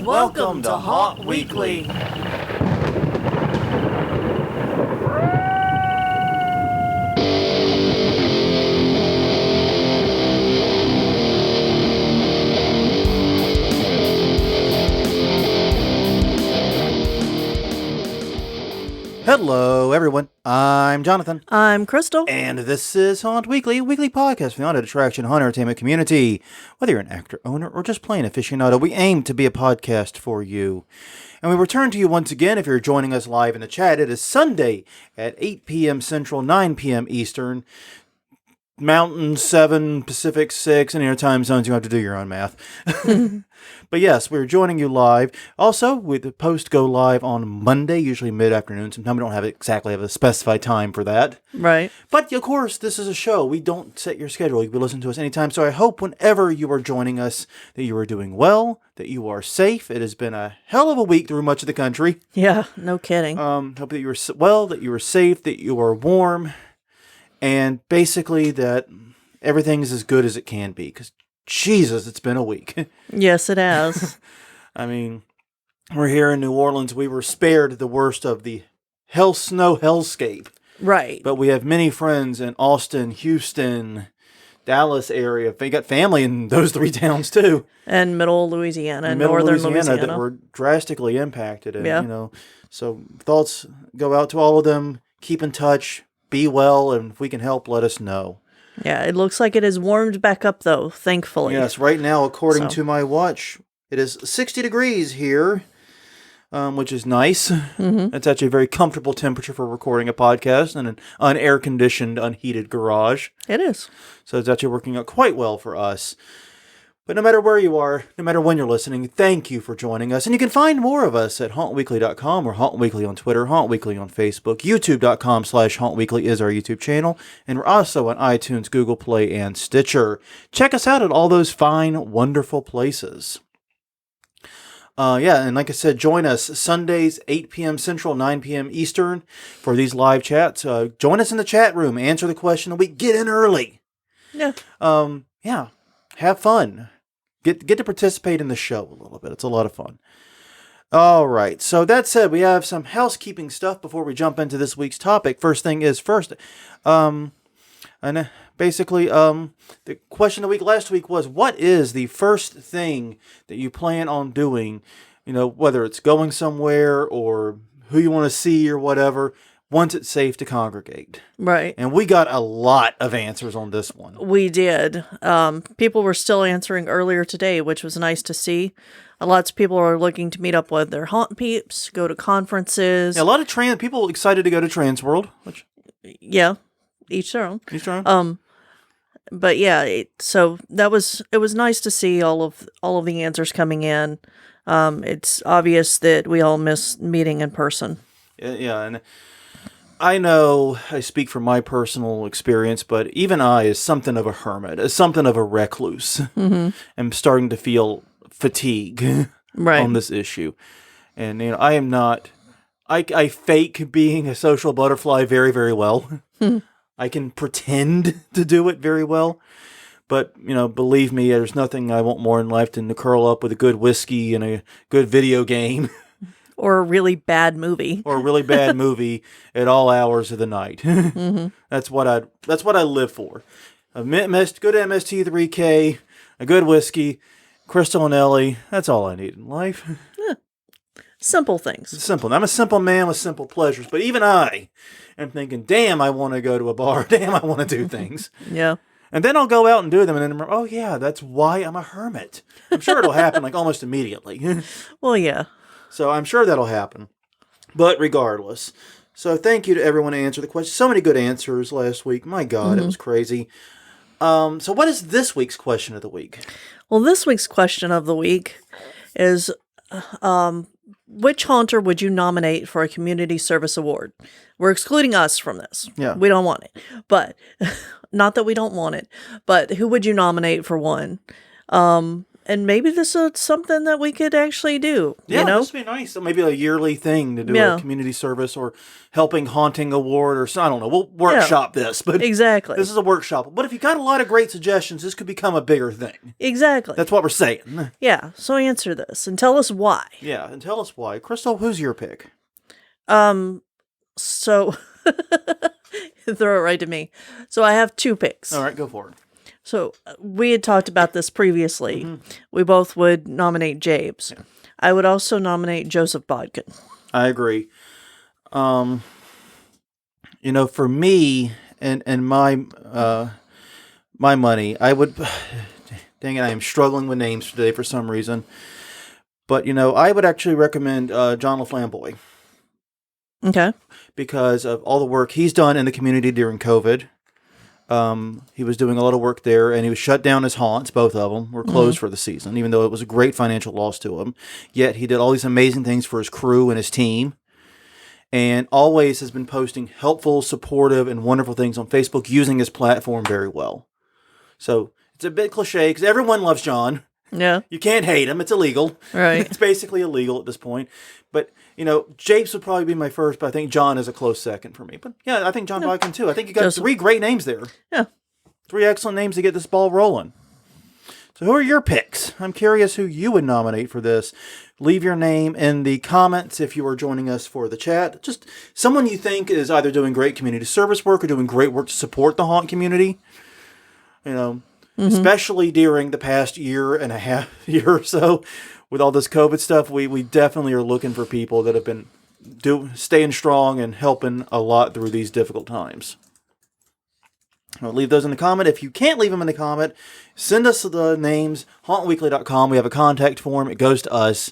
Welcome to Haunt Weekly. Hello, everyone. I'm Jonathan. I'm Crystal. And this is Haunt Weekly, a weekly podcast for the haunted attraction haunted entertainment community. Whether you're an actor, owner, or just plain aficionado, we aim to be a podcast for you. And we return to you once again if you're joining us live in the chat. It is Sunday at 8 p.m. Central, 9 p.m. Eastern. Mountain 7, Pacific 6, and your time zones, you have to do your own math. But yes, we're joining you live. Also, the post go live on Monday, usually mid-afternoon. Sometimes we don't have a specified time for that. Right. But of course, this is a show. We don't set your schedule. You can listen to us anytime. So I hope whenever you are joining us that you are doing well, that you are safe. It has been a hell of a week through much of the country. Yeah, no kidding. Hope that you are well, that you are safe, that you are warm. And basically that everything's as good as it can be. Because, Jesus, it's been a week. Yes, it has. I mean, we're here in New Orleans. We were spared the worst of the snow hellscape. Right. But we have many friends in Austin, Houston, Dallas area. They got family in those three towns, too. And middle Louisiana and northern northern Louisiana. that were drastically impacted. And, yeah. So thoughts go out to all of them. Keep in touch. Be well, and if we can help, let us know. Yeah, it looks like it has warmed back up, though, thankfully. Yes, right now, according to my watch, it is 60 degrees here, which is nice. Mm-hmm. It's actually a very comfortable temperature for recording a podcast in an unair-conditioned, unheated garage. It is. So it's actually working out quite well for us. But no matter where you are, no matter when you're listening, thank you for joining us. And you can find more of us at hauntweekly.com or Haunt Weekly on Twitter, Haunt Weekly on Facebook. YouTube.com/HauntWeekly is our YouTube channel. And we're also on iTunes, Google Play, and Stitcher. Check us out at all those fine, wonderful places. And like I said, join us Sundays, 8 p.m. Central, 9 p.m. Eastern for these live chats. Join us in the chat room. Answer the question of the week. Get in early. Yeah. Have fun. Get to participate in the show a little bit. It's a lot of fun. All right. So that said, we have some housekeeping stuff before we jump into this week's topic. First thing is first. The question of the week last week was, what is the first thing that you plan on doing? Whether it's going somewhere or who you want to see or whatever, once it's safe to congregate. Right. And we got a lot of answers on this one. We did. People were still answering earlier today, which was nice to see. Lots of people are looking to meet up with their haunt peeps, go to conferences. Yeah, a lot of people excited to go to Transworld. Yeah, each their own. Each their own. But yeah, so it was nice to see all of the answers coming in. It's obvious that we all miss meeting in person. Yeah, and I know I speak from my personal experience, but even I, as something of a hermit, as something of a recluse, am starting to feel fatigue on this issue. And I am not. I fake being a social butterfly very, very well. I can pretend to do it very well, but believe me, there's nothing I want more in life than to curl up with a good whiskey and a good video game. Or a really bad movie. Or a really bad movie at all hours of the night. That's what I live for. Good MST3K, a good whiskey, Crystal and Ellie. That's all I need in life. Yeah. Simple things. It's simple. I'm a simple man with simple pleasures, but even I am thinking, damn, I want to go to a bar. Damn, I want to do things. Yeah. And then I'll go out and do them and then remember, oh yeah, that's why I'm a hermit. I'm sure it'll happen almost immediately. Well, yeah. So I'm sure that'll happen. But regardless. So thank you to everyone who answered the question. So many good answers last week. My God, It was crazy. So what is this week's question of the week? Well, this week's question of the week is, which haunter would you nominate for a community service award? We're excluding us from this. Yeah. We don't want it. But, not that we don't want it, but who would you nominate for one? And And maybe this is something that we could actually do. Yeah, you know, this would be nice. So maybe a yearly thing to do a community service or helping haunting award or so. I don't know. We'll workshop this, but exactly. This is a workshop. But if you got a lot of great suggestions, this could become a bigger thing. Exactly. That's what we're saying. Yeah. So answer this and tell us why. Yeah, and tell us why. Crystal, who's your pick? So throw it right to me. So I have 2 picks. All right, go for it. So we had talked about this previously. Mm-hmm. We both would nominate James. Yeah. I would also nominate Joseph Bodkin. I agree. For me and my my money, I would. Dang it, I am struggling with names today for some reason. But I would actually recommend John LaFlamboy. Okay. Because of all the work he's done in the community during COVID. He was doing a lot of work there, and he was shut down his haunts. Both of them were closed for the season, even though it was a great financial loss to him. Yet he did all these amazing things for his crew and his team, and always has been posting helpful, supportive, and wonderful things on Facebook using his platform very well. So it's a bit cliche because everyone loves John. Yeah. You can't hate him. It's illegal. Right. It's basically illegal at this point. But, Japes would probably be my first, but I think John is a close second for me. But, yeah, I think John Bodkin, too. I think you got 3 great names there. Yeah. 3 excellent names to get this ball rolling. So who are your picks? I'm curious who you would nominate for this. Leave your name in the comments if you are joining us for the chat. Just someone you think is either doing great community service work or doing great work to support the haunt community. Especially during the past year or so, with all this COVID stuff, we definitely are looking for people that have been staying strong and helping a lot through these difficult times. I'll leave those in the comment. If you can't leave them in the comment, send us the names, hauntweekly.com. We have a contact form. It goes to us.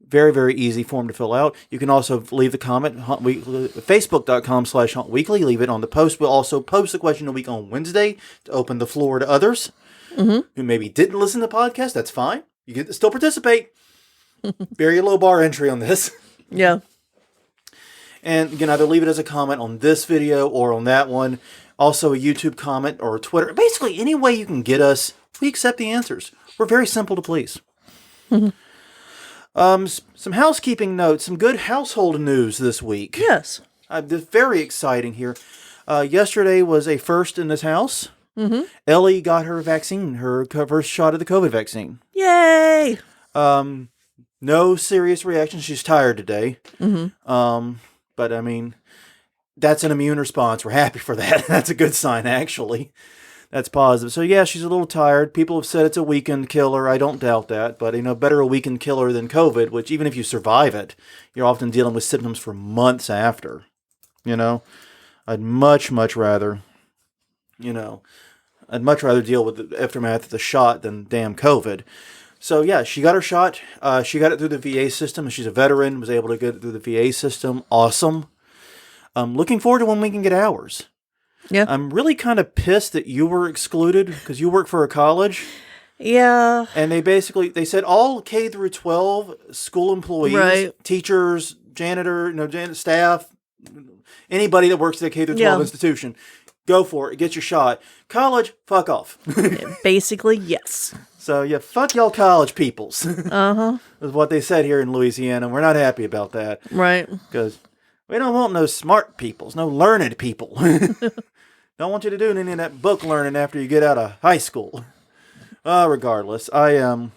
Very, very easy form to fill out. You can also leave the comment, facebook.com/hauntweekly. Leave it on the post. We'll also post the question of the week on Wednesday to open the floor to others who maybe didn't listen to the podcast. That's fine. You can still participate. Very low bar entry on this. Yeah. And you can either leave it as a comment on this video or on that one. Also a YouTube comment or a Twitter. Basically, any way you can get us, we accept the answers. We're very simple to please. Some housekeeping notes, some good household news this week. Yes. Very exciting here. Yesterday was a first in this house. Ellie got her vaccine, her first shot of the COVID vaccine. Yay! No serious reaction. She's tired today. But I mean, that's an immune response. We're happy for that. That's a good sign, actually. That's positive. So yeah, she's a little tired. People have said it's a weekend killer. I don't doubt that. But, better a weekend killer than COVID, which even if you survive it, you're often dealing with symptoms for months after. I'd much rather, deal with the aftermath of the shot than damn COVID. So yeah, she got her shot. She got it through the VA system. She's a veteran, was able to get it through the VA system. Awesome. Looking forward to when we can get ours. Yeah. I'm really kind of pissed that you were excluded because you work for a college. Yeah. And they said all K through 12 school employees, teachers, janitor, staff, anybody that works at a K through 12 institution, go for it. Get your shot. College, fuck off. Basically, yes. So yeah, fuck y'all college peoples. Is what they said here in Louisiana. We're not happy about that. Right. Because we don't want no smart peoples, no learned people. Don't want you to do any of that book learning after you get out of high school. Regardless, I am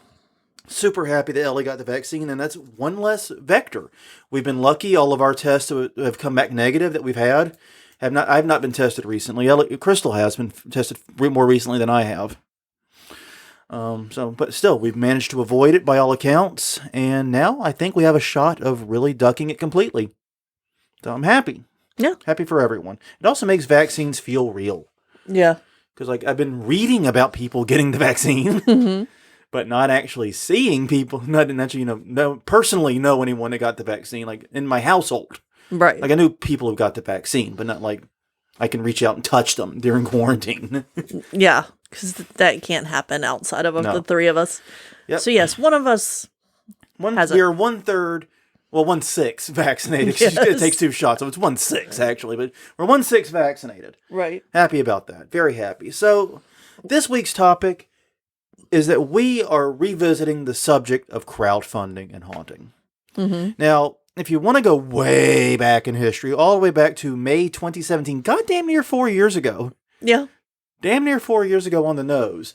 super happy that Ellie got the vaccine, and that's one less vector. We've been lucky. All of our tests have come back negative that we've had. I've not been tested recently. Crystal has been tested more recently than I have. But still, we've managed to avoid it by all accounts, and now I think we have a shot of really ducking it completely. So I'm happy. Yeah. Happy for everyone. It also makes vaccines feel real. Yeah. Because, I've been reading about people getting the vaccine, but not actually seeing people, not actually, personally know anyone that got the vaccine, in my household. Right. I knew people who got the vaccine, but not I can reach out and touch them during quarantine. Yeah. Because that can't happen outside of the 3 of us. Yep. So, yes, one of us has we are 1/3. Well, 1/6 vaccinated. Yes. It takes 2 shots, so it's 1/6 actually, but we're 1/6 vaccinated. Right. Happy about that. Very happy. So, this week's topic, is that we are revisiting the subject of crowdfunding and haunting. Now, if you want to go way back in history, all the way back to May 2017, goddamn near 4 years ago. Yeah. Damn near 4 years ago on the nose.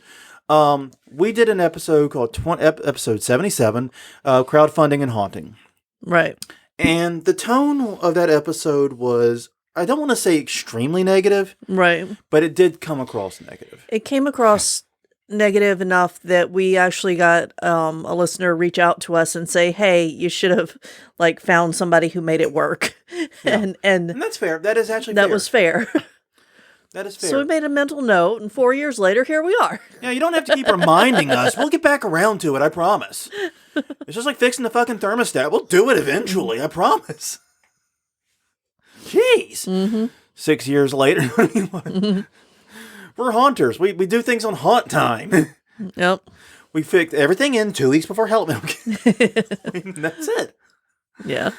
We did an episode called episode 77, Crowdfunding and Haunting. Right. And the tone of that episode was, I don't want to say extremely negative. Right. But it did come across negative. It came across negative enough that we actually got a listener reach out to us and say, hey, you should have found somebody who made it work. Yeah. and that's fair. That is actually fair. That was fair. That is fair. So we made a mental note, and 4 years later, here we are. Yeah, you don't have to keep reminding us. We'll get back around to it, I promise. It's just like fixing the fucking thermostat. We'll do it eventually, I promise. Jeez. 6 years later. We're haunters. We do things on haunt time. Yep. We fixed everything in 2 weeks before Halloween. That's it. Yeah.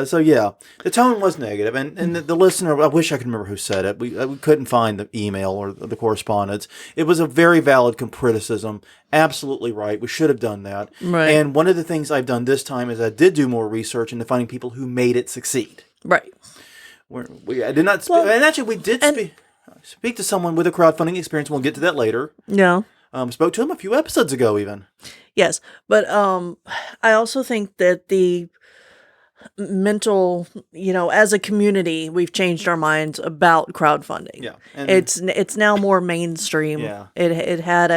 So yeah, the tone was negative, and the listener, I wish I could remember who said it. We couldn't find the email or the correspondence. It was a very valid criticism. Absolutely right. We should have done that. Right. And one of the things I've done this time is I did do more research into finding people who made it succeed. Right. I did not, and actually we did speak to someone with a crowdfunding experience. We'll get to that later. Yeah. Spoke to him a few episodes ago, even. Yes, but I also think that the mental, as a community, we've changed our minds about crowdfunding. Yeah, it's now more mainstream. Yeah, it had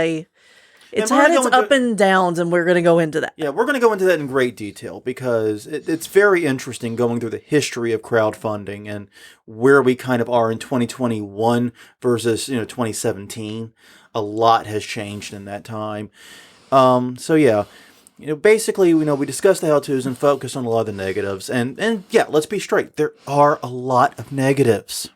its up and downs, and we're going to go into that. Yeah, we're going to go into that in great detail because it's very interesting going through the history of crowdfunding and where we kind of are in 2021 versus 2017. A lot has changed in that time. So yeah. Basically, we discuss the how-tos and focus on a lot of the negatives. And yeah, let's be straight. There are a lot of negatives.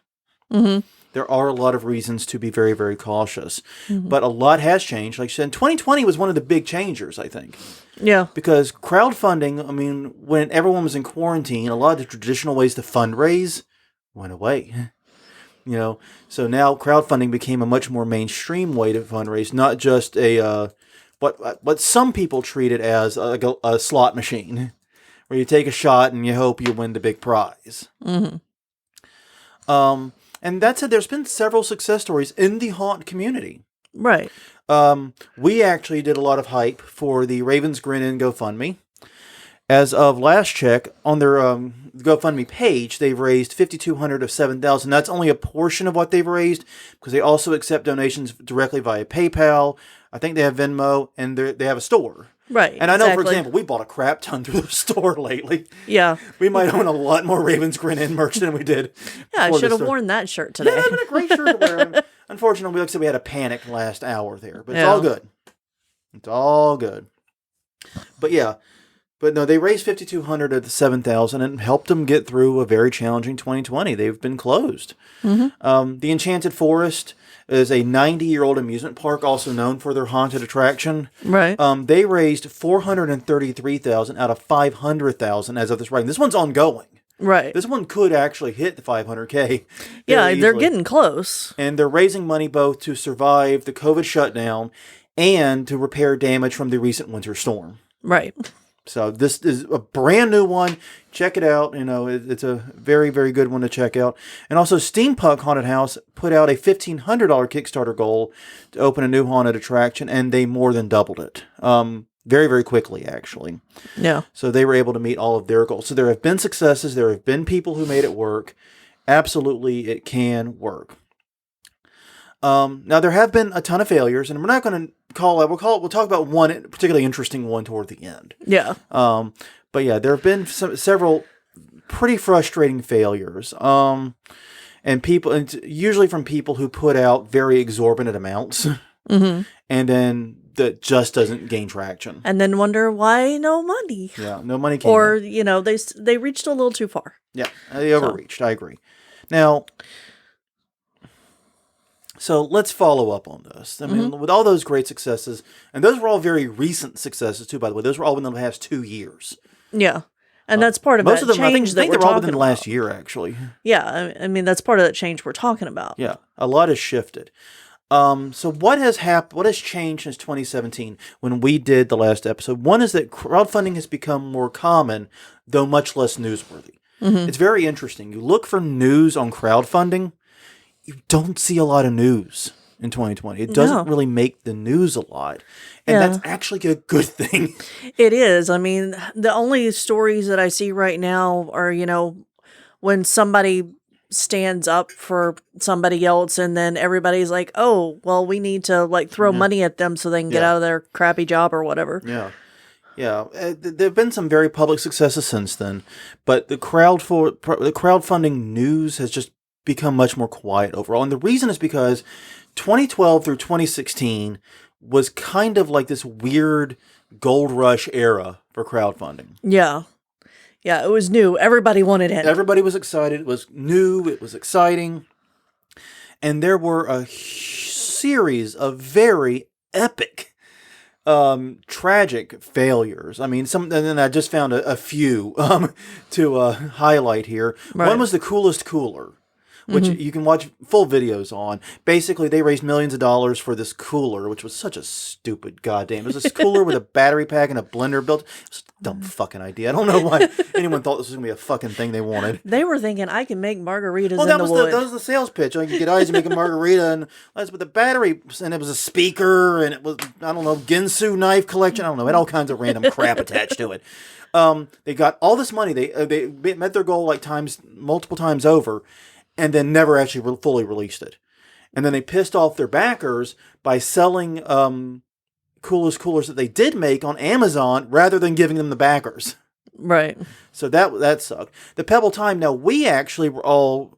There are a lot of reasons to be very, very cautious. But a lot has changed. Like I said, 2020 was one of the big changers, I think. Yeah. Because crowdfunding, when everyone was in quarantine, a lot of the traditional ways to fundraise went away. So now crowdfunding became a much more mainstream way to fundraise, not just what some people treat it as a slot machine, where you take a shot and you hope you win the big prize. And that said, there's been several success stories in the haunt community. Right. We actually did a lot of hype for the Ravens Grin Inn GoFundMe. As of last check, on their GoFundMe page, they've raised $5,200 of $7,000. That's only a portion of what they've raised, because they also accept donations directly via PayPal. I think they have Venmo, and they have a store. Right. And I know, for example, we bought a crap ton through the store lately. Yeah. We might own a lot more Ravens Grin Inn merch than we did. Yeah, I should have worn that shirt today. Yeah, that would have been a great shirt to wear. Unfortunately, like I said, we had a panic last hour there, but it's all good. It's all good. But yeah. But no, they raised $5,200 of the $7,000 and helped them get through a very challenging 2020. They've been closed. The Enchanted Forest is a 90-year-old amusement park, also known for their haunted attraction. Right. They raised $433,000 out of $500,000 as of this writing. This one's ongoing. Right. This one could actually hit the $500K. Yeah, they're getting close. And they're raising money both to survive the COVID shutdown and to repair damage from the recent winter storm. Right. So this is a brand new one. Check it out. It's a very, very good one to check out. And also, Steampunk Haunted House put out a $1,500 Kickstarter goal to open a new haunted attraction, and they more than doubled it. Very, very quickly, actually. Yeah. So they were able to meet all of their goals. So there have been successes. There have been people who made it work. Absolutely, it can work. Now, there have been a ton of failures, and we're not going to we'll talk about one particularly interesting one toward the end. Yeah. But yeah, there have been several pretty frustrating failures. And usually from people who put out very exorbitant amounts, and then that just doesn't gain traction. And then wonder why no money. Yeah, no money came or, in. They reached a little too far. Yeah, they overreached. I agree. Now, so let's follow up on this. I mean, with all those great successes, and those were all very recent successes too, by the way. Those were all within the past 2 years. Yeah. And that's part of that change I think that we're they're all within talking the last year, actually. Yeah. I mean, that's part of that change we're talking about. Yeah. A lot has shifted. So what has what has changed since 2017 when we did the last episode? One is that crowdfunding has become more common, though much less newsworthy. It's very interesting. You look for news on crowdfunding, you don't see a lot of news in 2020. It doesn't really make the news a lot. And that's actually a good thing. It is. I mean, the only stories that I see right now are, when somebody stands up for somebody else and then everybody's like, oh, well, we need to like throw money at them so they can get out of their crappy job or whatever. Yeah. Yeah, there have been some very public successes since then, but the crowdfunding news has just become much more quiet overall. And the reason is because 2012 through 2016 was kind of like this weird gold rush era for crowdfunding. Yeah. Yeah, it was new. Everybody wanted it. Everybody was excited. It was new. It was exciting. And there were a series of very epic tragic failures. I mean, and then I just found a few to highlight here. Right. One was the Coolest Cooler, which you can watch full videos on. Basically, they raised millions of dollars for this cooler, which was such a stupid goddamn. It was this cooler with a battery pack and a blender built. It was a dumb fucking idea. I don't know why anyone thought this was going to be a fucking thing they wanted. They were thinking, I can make margaritas in the that wood. That was the sales pitch. Like, you get eyes, you make a margarita, and that's with the battery, and it was a speaker, and it was, I don't know, Ginsu knife collection. I don't know. It had all kinds of random crap attached to it. They got all this money. They met their goal like multiple times over, and then never actually fully released it. And then they pissed off their backers by selling Coolest Coolers that they did make on Amazon rather than giving them the backers. Right. So that sucked. The Pebble Time, now we actually were all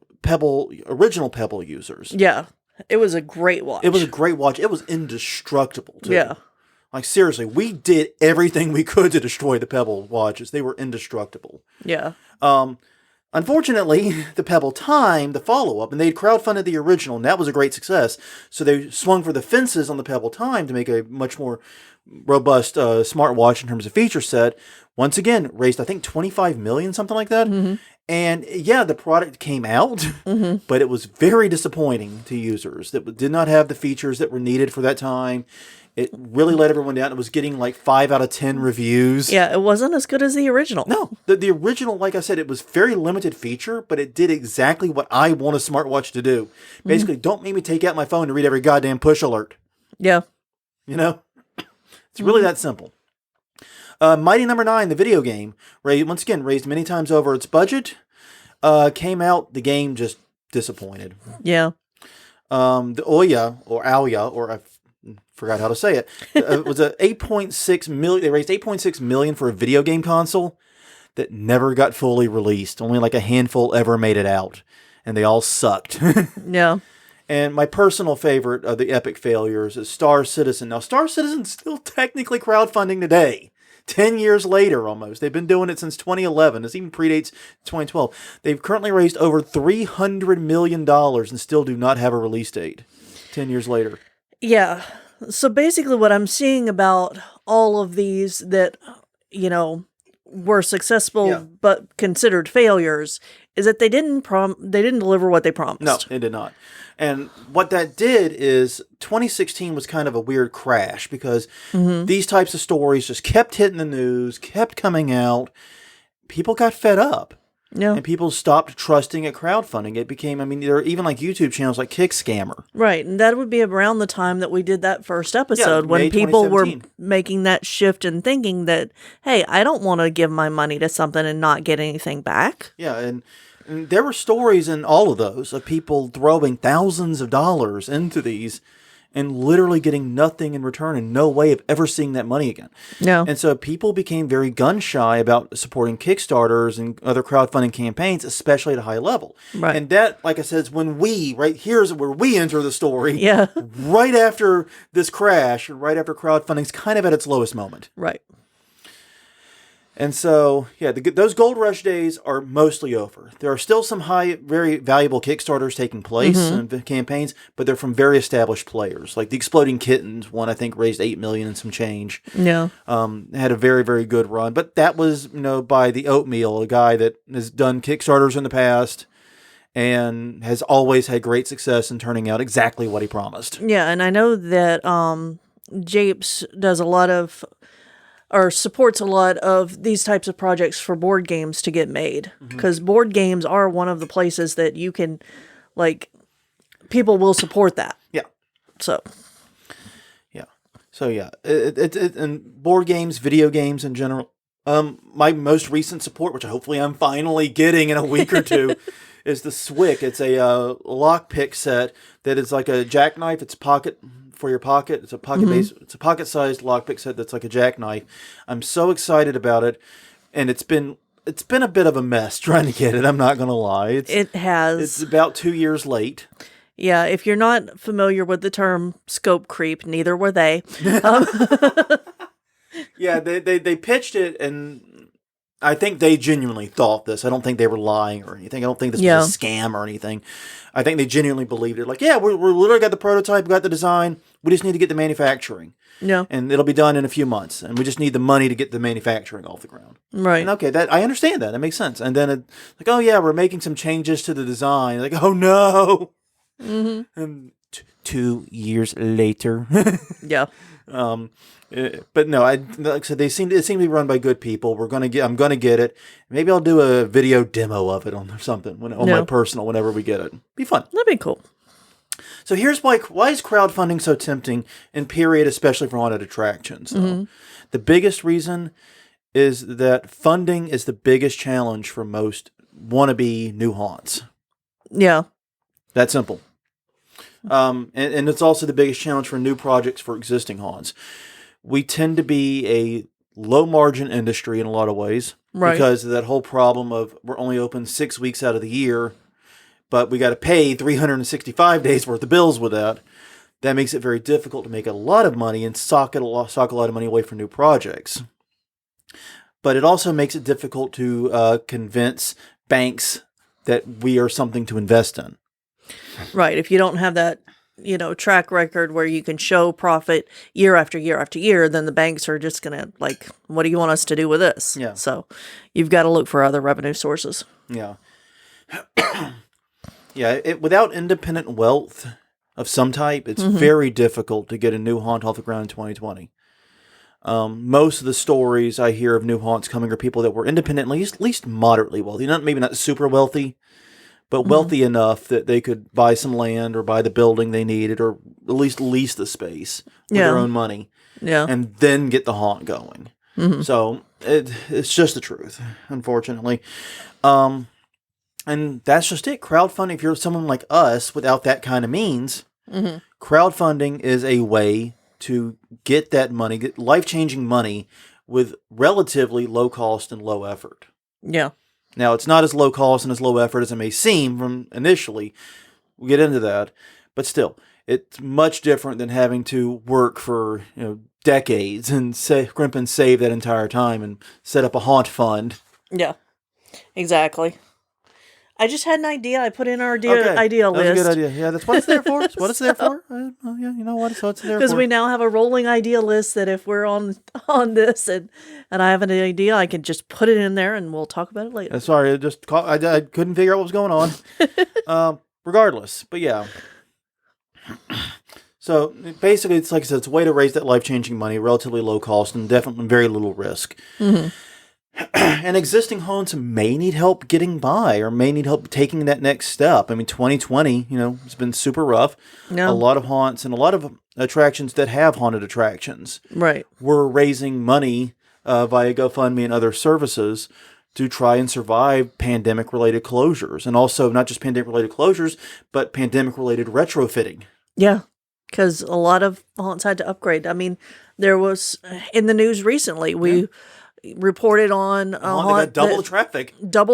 original Pebble users. Yeah. It was a great watch. It was a great watch. It was indestructible, too. Yeah. Like, seriously, we did everything we could to destroy the Pebble watches. They were indestructible. Yeah. Unfortunately, the Pebble Time, the follow-up, and they crowdfunded the original, and that was a great success. So they swung for the fences on the Pebble Time to make a much more robust smartwatch in terms of feature set. Once again, raised, I think, $25 million, something like that. Mm-hmm. And yeah, the product came out, but it was very disappointing to users that did not have the features that were needed for that time. It really let everyone down. It was getting like 5 out of 10 reviews. Yeah, it wasn't as good as the original. No, the original, like I said, it was very limited feature, but it did exactly what I want a smartwatch to do. Basically, don't make me take out my phone to read every goddamn push alert. Yeah. You know? It's really that simple. Mighty Number 9, the video game, once again, raised many times over its budget. Came out, the game just disappointed. Yeah. The Ouya, or Ouya, or I forgot how to say it, was a 8.6 million. They raised 8.6 million for a video game console that never got fully released. Only like a handful ever made it out, and they all sucked. Yeah. And my personal favorite of the epic failures is Star Citizen. Now, Star Citizen's still technically crowdfunding today. 10 years later, almost. They've been doing it since 2011. This even predates 2012. They've currently raised over $300 million and still do not have a release date 10 years later. Yeah. So basically what I'm seeing about all of these that, were successful but considered failures is that they didn't deliver what they promised. No, they did not. And what that did is 2016 was kind of a weird crash because these types of stories just kept hitting the news, kept coming out. People got fed up. Yeah. And people stopped trusting at crowdfunding. It became, there are even like YouTube channels like Kickscammer. Right. And that would be around the time that we did that first episode when people were making that shift and thinking that, hey, I don't want to give my money to something and not get anything back. Yeah. And there were stories in all of those of people throwing thousands of dollars into these and literally getting nothing in return and no way of ever seeing that money again. No. And so people became very gun-shy about supporting Kickstarters and other crowdfunding campaigns, especially at a high level. Right. And that, like I said, is when here's where we enter the story. Yeah. Right after this crash, right after crowdfunding's kind of at its lowest moment. Right. And so, yeah, those gold rush days are mostly over. There are still some very valuable Kickstarters taking place and campaigns, but they're from very established players. Like the Exploding Kittens one, I think, raised $8 million and some change. Yeah. Had a very, very good run. But that was, by the Oatmeal, a guy that has done Kickstarters in the past and has always had great success in turning out exactly what he promised. Yeah, and I know that Japes does a lot of, or supports a lot of these types of projects for board games to get made. Because board games are one of the places that you can, like, people will support that. Yeah. So. Yeah. So yeah, and board games, video games in general. My most recent support, which hopefully I'm finally getting in a week or two, is the Swick. It's a lockpick set that is like a jackknife. It's pocket for your pocket. It's a pocket base. It's a pocket-sized lockpick set that's like a jackknife. I'm so excited about it, and it's been a bit of a mess trying to get it. I'm not gonna lie. It has. It's about 2 years late. Yeah, if you're not familiar with the term scope creep, neither were they. Yeah, they pitched it, and I think they genuinely thought this. I don't think they were lying or anything. I don't think this was a scam or anything. I think they genuinely believed it. Like, yeah, we're literally got the prototype, got the design. We just need to get the manufacturing. Yeah. And it'll be done in a few months. And we just need the money to get the manufacturing off the ground. Right. And okay, I understand that. That makes sense. And then like, oh yeah, we're making some changes to the design. Like, oh no. And 2 years later. Yeah. But no, like I said, it seem to be run by good people. I'm gonna get it. Maybe I'll do a video demo of it or something on my personal whenever we get it. Be fun. That'd be cool. So here's why is crowdfunding so tempting, in period, especially for haunted attractions. The biggest reason is that funding is the biggest challenge for most wannabe new haunts. Yeah. That simple. And it's also the biggest challenge for new projects for existing haunts. We tend to be a low margin industry in a lot of ways, right? Because of that whole problem of we're only open 6 weeks out of the year, but we got to pay 365 days worth of bills with that. That makes it very difficult to make a lot of money and sock a lot of money away for new projects. But it also makes it difficult to convince banks that we are something to invest in. Right. If you don't have that, track record where you can show profit year after year after year, then the banks are just going to like, what do you want us to do with this? Yeah. So you've got to look for other revenue sources. Yeah. Yeah. Without independent wealth of some type, it's very difficult to get a new haunt off the ground in 2020. Most of the stories I hear of new haunts coming are people that were independently, at least moderately wealthy. Maybe not super wealthy, but wealthy enough that they could buy some land or buy the building they needed, or at least lease the space with their own money. Yeah. And then get the haunt going. So it's just the truth, unfortunately. And that's just it. Crowdfunding, if you're someone like us without that kind of means, crowdfunding is a way to get that money, get life-changing money with relatively low cost and low effort. Yeah. Now, it's not as low cost and as low effort as it may seem from initially. We'll get into that. But still, it's much different than having to work for decades and scrimp and save that entire time and set up a haunt fund. Yeah, exactly. I just had an idea. I put in our idea list. That's a good idea. Yeah, that's what it's there for. It's what it's there for. Yeah, you know what? So it's there for. Because we now have a rolling idea list that if we're on this and I have an idea, I can just put it in there and we'll talk about it later. Sorry, I couldn't figure out what was going on. Regardless, but yeah. So basically, it's like I said, it's a way to raise that life-changing money, relatively low cost, and definitely very little risk. And existing haunts may need help getting by, or may need help taking that next step. I mean, 2020, it's been super rough. No. A lot of haunts and a lot of attractions that have haunted attractions, right, were raising money via GoFundMe and other services to try and survive pandemic-related closures, and also not just pandemic-related closures, but pandemic-related retrofitting. Yeah, because a lot of haunts had to upgrade. I mean, there was in the news recently we reported on a haunt double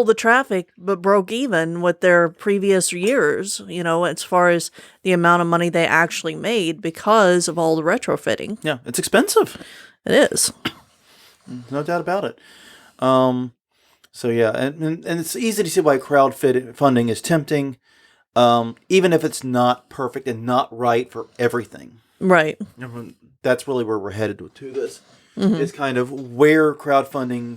the traffic, but broke even with their previous years. As far as the amount of money they actually made because of all the retrofitting. Yeah, it's expensive. It is, no doubt about it. So yeah, and it's easy to see why crowdfunding is tempting, even if it's not perfect and not right for everything. Right. That's really where we're headed to this. Is kind of where crowdfunding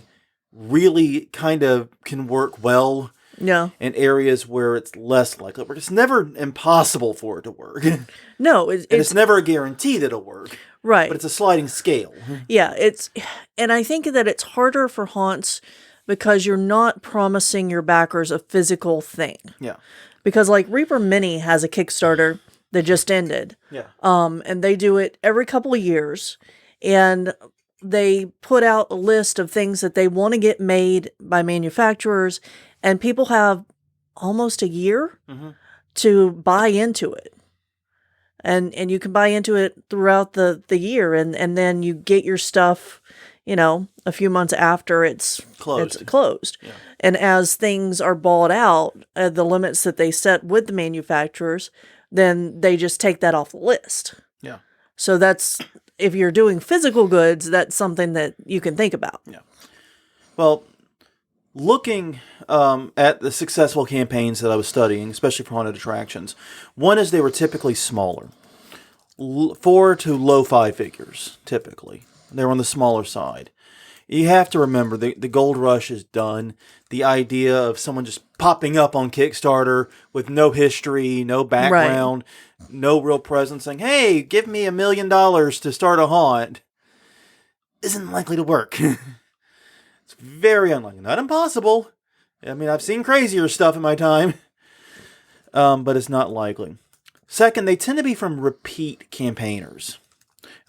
really kind of can work well Yeah. and areas where it's less likely. It's never impossible for it to work. And No, it's never a guarantee that it'll work. right. But it's a sliding scale. Yeah, and I think that it's harder for haunts because you're not promising your backers a physical thing. Yeah. Because like Reaper Mini has a Kickstarter that just ended. Yeah. And they do it every couple of years, and they put out a list of things that they want to get made by manufacturers, and people have almost a year to buy into it. And you can buy into it throughout the year, and then you get your stuff, a few months after it's closed. Yeah. And as things are bought out, the limits that they set with the manufacturers, then they just take that off the list. Yeah. So that's, if you're doing physical goods, that's something that you can think about. Yeah. Well, looking at the successful campaigns that I was studying, especially for haunted attractions, one is they were typically smaller. 4 to low 5 figures, typically. They were on the smaller side. You have to remember, the gold rush is done. The idea of someone just popping up on Kickstarter with no history, no background, no real presence, saying, hey, give me $1 million to start a haunt, isn't likely to work. It's very unlikely. Not impossible. I mean, I've seen crazier stuff in my time. But it's not likely. Second, they tend to be from repeat campaigners.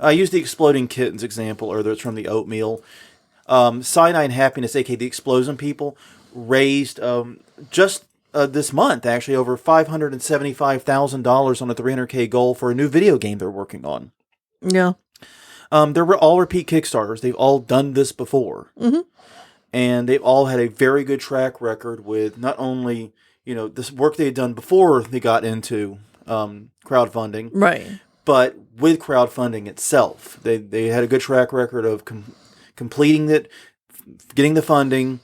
I used the Exploding Kittens example earlier. It's from the Oatmeal. Cyanide Happiness, aka the Explosion people, raised just this month, actually, over $575,000 on a $300K goal for a new video game they're working on. Yeah. They're all repeat Kickstarters. They've all done this before. Mm-hmm. And they've all had a very good track record with not only, this work they had done before they got into crowdfunding, Right. but with crowdfunding itself. They had a good track record of completing it, getting the funding,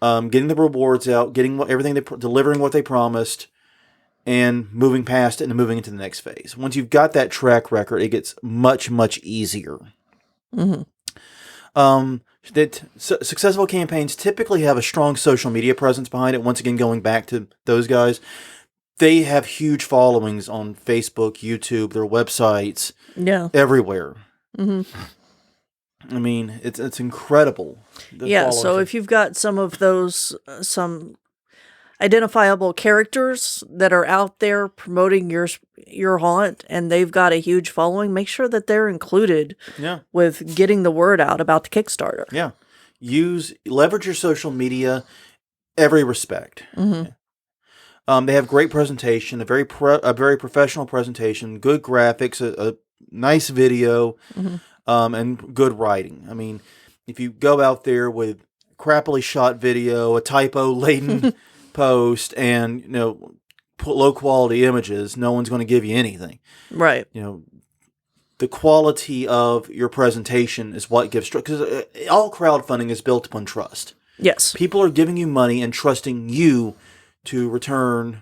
getting the rewards out, getting delivering what they promised, and moving past it and moving into the next phase. Once you've got that track record, it gets much, much easier. Mm-hmm. Successful campaigns typically have a strong social media presence behind it. Once again, going back to those guys, they have huge followings on Facebook, YouTube, their websites, everywhere. Mm-hmm. I mean, it's incredible. Yeah, so if you've got some of those, some identifiable characters that are out there promoting your haunt, and they've got a huge following, make sure that they're included with getting the word out about the Kickstarter. Yeah. Leverage your social media every respect. Mm-hmm. They have great presentation, a very professional presentation, good graphics, a nice video, and good writing. I mean, if you go out there with crappily shot video, a typo-laden post, and low quality images, no one's going to give you anything. Right. The quality of your presentation is what gives trust, because all crowdfunding is built upon trust. Yes. People are giving you money and trusting you to return,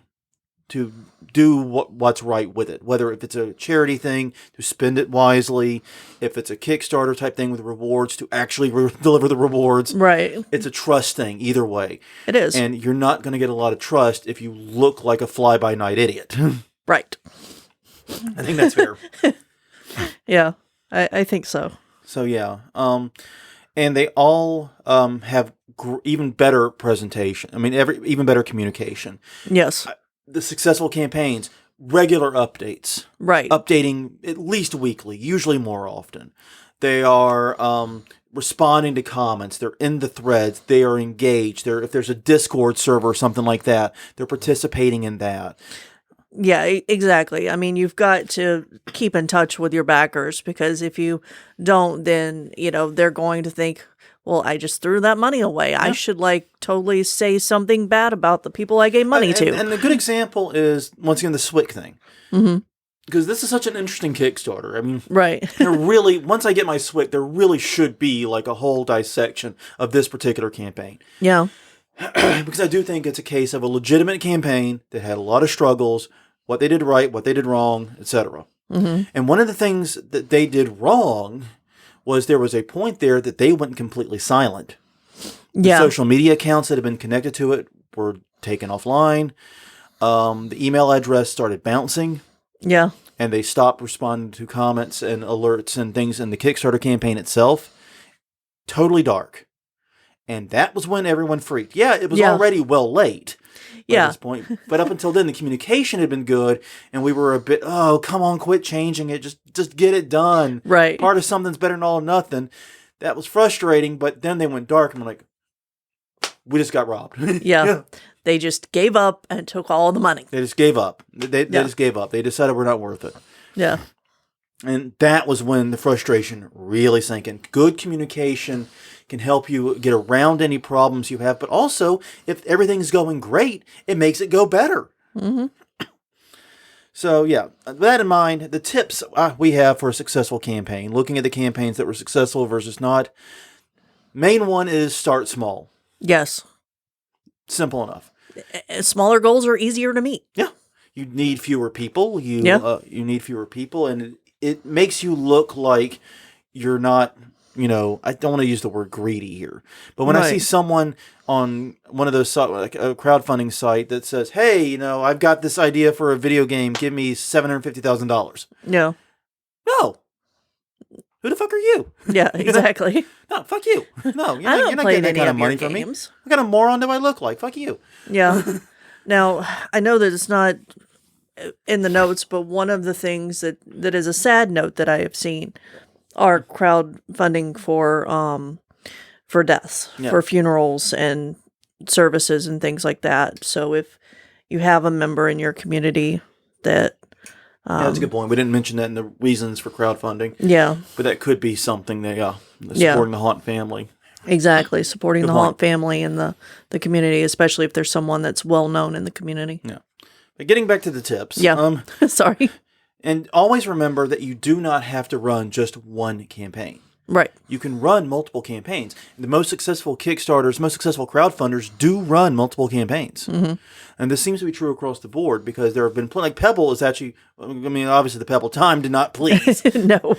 to do what's right with it. Whether if it's a charity thing, to spend it wisely. If it's a Kickstarter type thing with rewards, to actually deliver the rewards. Right. It's a trust thing either way. It is. And you're not going to get a lot of trust if you look like a fly-by-night idiot. Right. I think that's fair. Yeah, I think so. So, yeah. And they all have even better presentation. I mean, even better communication. Yes. The successful campaigns, regular updates. Right. Updating at least weekly, usually more often. They are responding to comments. They're in the threads. They are engaged. If there's a Discord server or something like that, they're participating in that. Yeah, exactly. I mean, you've got to keep in touch with your backers, because if you don't, then, they're going to think, well, I just threw that money away. Yeah. I should totally say something bad about the people I gave money to. And a good example is, once again, the Swick thing. Mm-hmm. Because this is such an interesting Kickstarter. I mean, right. Once I get my Swick, there really should be a whole dissection of this particular campaign. Yeah. Because I do think it's a case of a legitimate campaign that had a lot of struggles, what they did right, what they did wrong, etc. Mm-hmm. And one of the things that they did wrong was there was a point there that they went completely silent. The social media accounts that had been connected to it were taken offline. The email address started bouncing. Yeah. And they stopped responding to comments and alerts and things in the Kickstarter campaign itself. Totally dark. And that was when everyone freaked. Yeah, it was already well late at this point. But up until then, the communication had been good. And we were a bit, oh, come on, quit changing it. Just get it done. Right. Part of something's better than all or nothing. That was frustrating. But then they went dark. And I'm like, we just got robbed. Yeah. They just gave up and took all the money. They just gave up. They just gave up. They decided we're not worth it. Yeah. And that was when the frustration really sank in. Good communication can help you get around any problems you have. But also, if everything's going great, it makes it go better. Mm-hmm. So, yeah, with that in mind, the tips we have for a successful campaign, looking at the campaigns that were successful versus not. Main one is start small. Yes. Simple enough. Smaller goals are easier to meet. Yeah. You need fewer people. You need fewer people, and it makes you look like you're not, I don't want to use the word greedy here, but when I see someone on one of those, like a crowdfunding site that says, hey, I've got this idea for a video game, give me $750,000. No. No. Who the fuck are you? Yeah, exactly. No, fuck you. No, I don't you're not play getting that any kind of of money your from me. games. What kind of moron do I look like? Fuck you. Yeah. Now, I know that it's not in the notes, but one of the things that is a sad note that I have seen are crowdfunding for deaths, for funerals and services and things like that. So if you have a member in your community that that's a good point. We didn't mention that in the reasons for crowdfunding. Yeah. But that could be something that, supporting the Haunt family. Exactly. Supporting Good the point. Haunt family and the community, especially if there's someone that's well known in the community. Yeah. But getting back to the tips. Yeah. Sorry. And always remember that you do not have to run just one campaign. Right. You can run multiple campaigns. The most successful Kickstarters, most successful crowdfunders do run multiple campaigns. Mm-hmm. And this seems to be true across the board because there have been like Pebble is actually, obviously the Pebble time did not please. No.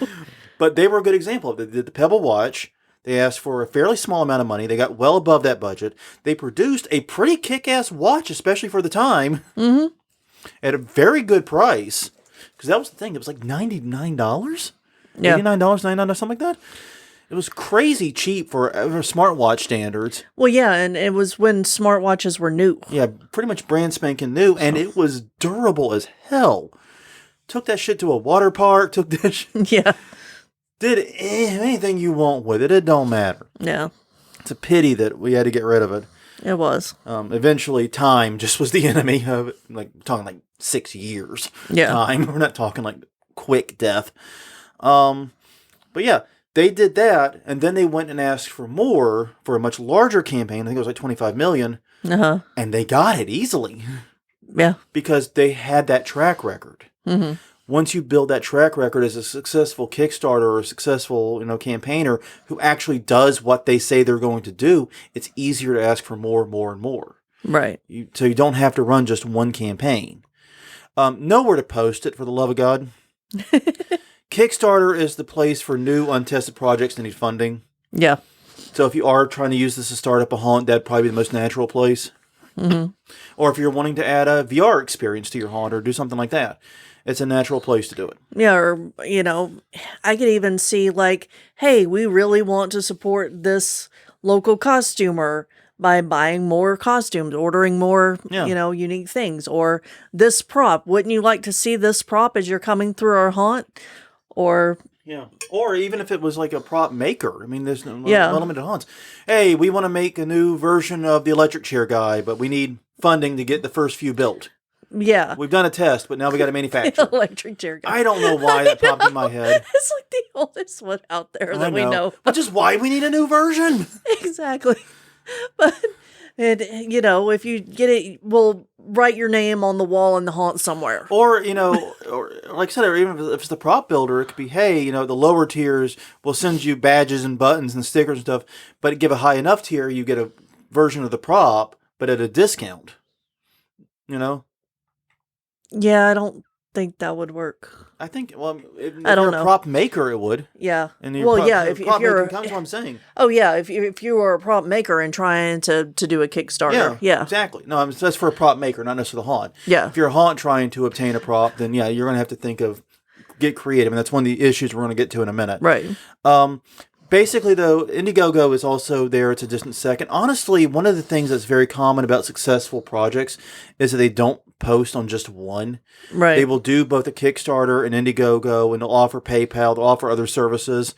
But they were a good example of it. They did the Pebble Watch. They asked for a fairly small amount of money. They got well above that budget. They produced a pretty kick-ass watch, especially for the time, at a very good price. Because that was the thing. It was like $99? Yeah. $89, $99, something like that. It was crazy cheap for smartwatch standards. Well, yeah, and it was when smartwatches were new. Yeah, pretty much brand spanking new, and it was durable as hell. Took that shit to a water park, took that shit. Yeah. Did anything you want with it. It don't matter. Yeah. It's a pity that we had to get rid of it. It was. Eventually, time just was the enemy of it. Like, we're talking like 6 years. Yeah. Time. We're not talking like quick death. But yeah, they did that, and then they went and asked for more for a much larger campaign. I think it was like $25 million. Uh-huh. And they got it easily. Yeah. Because they had that track record. Mm-hmm. Once you build that track record as a successful Kickstarter or a successful, campaigner who actually does what they say they're going to do, it's easier to ask for more, more, and more. Right. So you don't have to run just one campaign. Know where to post it, for the love of God. Kickstarter is the place for new, untested projects that need funding. Yeah. So if you are trying to use this to start up a haunt, that'd probably be the most natural place. Mm-hmm. Or if you're wanting to add a VR experience to your haunt or do something like that, it's a natural place to do it. Yeah, or, I could even see like, hey, we really want to support this local costumer by buying more costumes, ordering more, unique things. Or this prop. Wouldn't you like to see this prop as you're coming through our haunt? Or... Yeah. Or even if it was like a prop maker. I mean, there's no limited haunts. Hey, we want to make a new version of the electric chair guy, but we need funding to get the first few built. Yeah. We've done a test, but now we got to manufacture. Electric chair guy. I don't know why that popped in my head. It's like the oldest one out there that we know. Which is why we need a new version. Exactly. But, if you get it, we'll write your name on the wall in the haunt somewhere. Or, or like I said, or even if it's the prop builder, it could be, hey, the lower tiers will send you badges and buttons and stickers and stuff, but give a high enough tier, you get a version of the prop, but at a discount. Yeah, I don't think that would work. I think, well, if I don't you're know. a prop maker, it would. Yeah. And Well, yeah. If prop you're, making, that's what I'm saying. oh yeah, if you were a prop maker and trying to do a Kickstarter, yeah, exactly. No, that's for a prop maker, not necessarily the haunt. Yeah. If you're a haunt trying to obtain a prop, then yeah, you're going to have to think of get creative, and that's one of the issues we're going to get to in a minute. Right. Basically, though, Indiegogo is also there. It's a distant second. Honestly, one of the things that's very common about successful projects is that they don't post on just one. Right. They will do both a Kickstarter and Indiegogo, and they'll offer PayPal. They'll offer other services.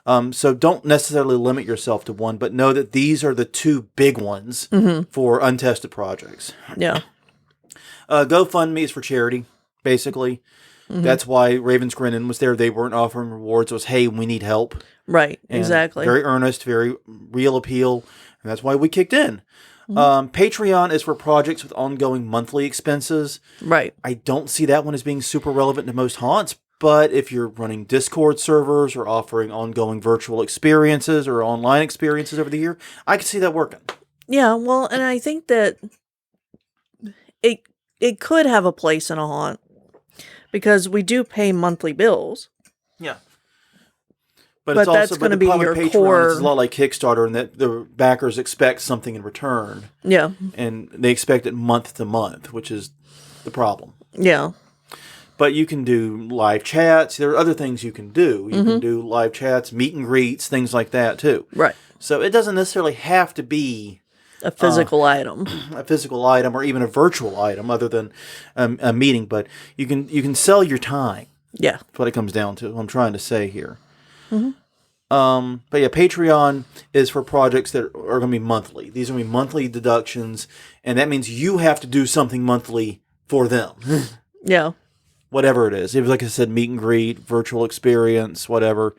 So don't necessarily limit yourself to one, but know that these are the two big ones for untested projects. Yeah. GoFundMe is for charity, basically. That's why Raven's Grinning was there. They weren't offering rewards. It was, hey, we need help. Right. And exactly. Very earnest, very real appeal. And that's why we kicked in. Patreon is for projects with ongoing monthly expenses. Right. I don't see that one as being super relevant to most haunts. But if you're running Discord servers or offering ongoing virtual experiences or online experiences over the year, I can see that working. Yeah. Well, and I think that it could have a place in a haunt because we do pay monthly bills. Yeah. But it's that's also, going to be problem your with Patreon core. is a lot like Kickstarter in that the backers expect something in return. Yeah. And they expect it month to month, which is the problem. Yeah. But you can do live chats. There are other things you can do. You can do live chats, meet and greets, things like that too. Right. So it doesn't necessarily have to be A physical item. a physical item or even a virtual item other than a meeting. But you can sell your time. Yeah. That's what it comes down to. I'm trying to say here. But yeah, Patreon is for projects that are going to be monthly. These are going to be monthly deductions, and that means you have to do something monthly for them. Yeah. Whatever it is. It was, like I said, meet and greet, virtual experience, whatever.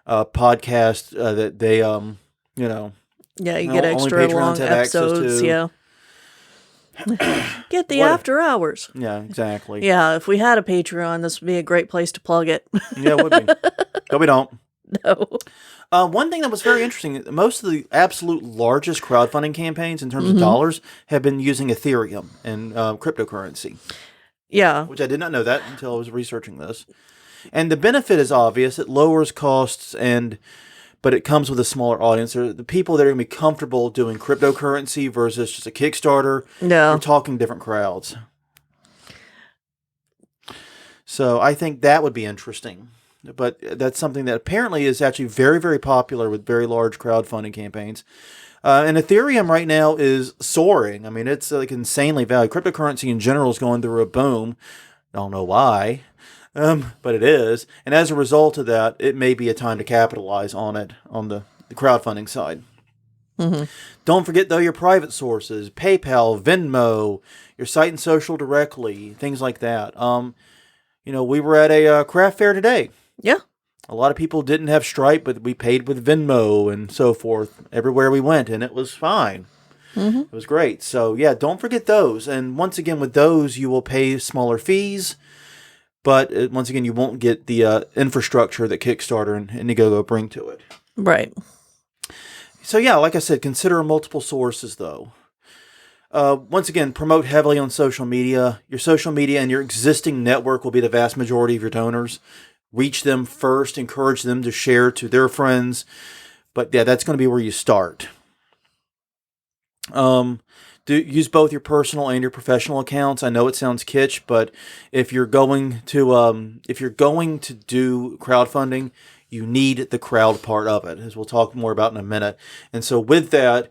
Podcast that they, Yeah, you get only extra Patreons long have access episodes. to. Yeah. Get the What- after hours. Yeah, exactly. Yeah, if we had a Patreon, this would be a great place to plug it. Yeah, it would be. But we don't. No. One thing that was very interesting, most of the absolute largest crowdfunding campaigns in terms of dollars have been using Ethereum and cryptocurrency, Yeah. which I did not know that until I was researching this. And the benefit is obvious. It lowers costs, but it comes with a smaller audience. The people that are going to be comfortable doing cryptocurrency versus just a Kickstarter, Yeah. we're talking different crowds. So I think that would be interesting. But that's something that apparently is actually very, very popular with very large crowdfunding campaigns. And Ethereum right now is soaring. I mean, it's like insanely valued. Cryptocurrency in general is going through a boom. I don't know why, but it is. And as a result of that, it may be a time to capitalize on it on the crowdfunding side. Don't forget, though, your private sources, PayPal, Venmo, your site and social directly, things like that. We were at a craft fair today. Yeah. A lot of people didn't have Stripe, but we paid with Venmo and so forth everywhere we went, and it was fine. It was great. So, yeah, don't forget those. And once again, with those, you will pay smaller fees, but once again, you won't get the infrastructure that Kickstarter and Indiegogo bring to it. Right. So, yeah, like I said, consider multiple sources, though. Once again, promote heavily on social media. Your social media and your existing network will be the vast majority of your donors. Reach them first, encourage them to share to their friends. But yeah, that's going to be where you start. Use both your personal and your professional accounts. I know it sounds kitsch, but if you're going to do crowdfunding, you need the crowd part of it, as we'll talk more about in a minute. And so with that,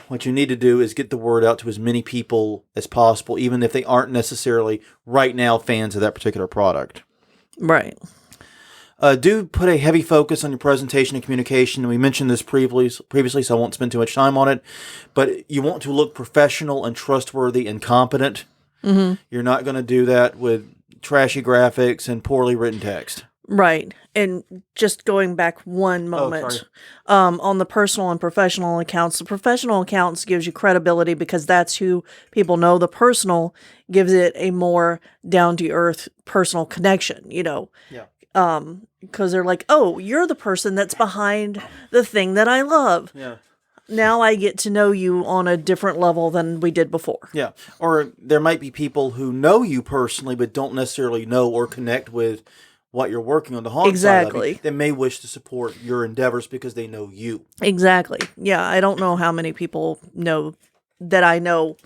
what you need to do is get the word out to as many people as possible, even if they aren't necessarily right now fans of that particular product. Right. Do put a heavy focus on your presentation and communication. We mentioned this previously, so I won't spend too much time on it. But you want to look professional and trustworthy and competent. You're not going to do that with trashy graphics and poorly written text. Right. And just going back one moment, on the personal and professional accounts, the professional accounts gives you credibility because that's who people know. The personal gives it a more down-to-earth personal connection, Yeah. Because they're like, oh, you're the person that's behind the thing that I love. Yeah. now I get to know you on a different level than we did before. Yeah. Or there might be people who know you personally but don't necessarily know or connect with what you're working on the haunt side of Exactly. it. They may wish to support your endeavors because they know you. Exactly. Yeah, I don't know how many people know that I know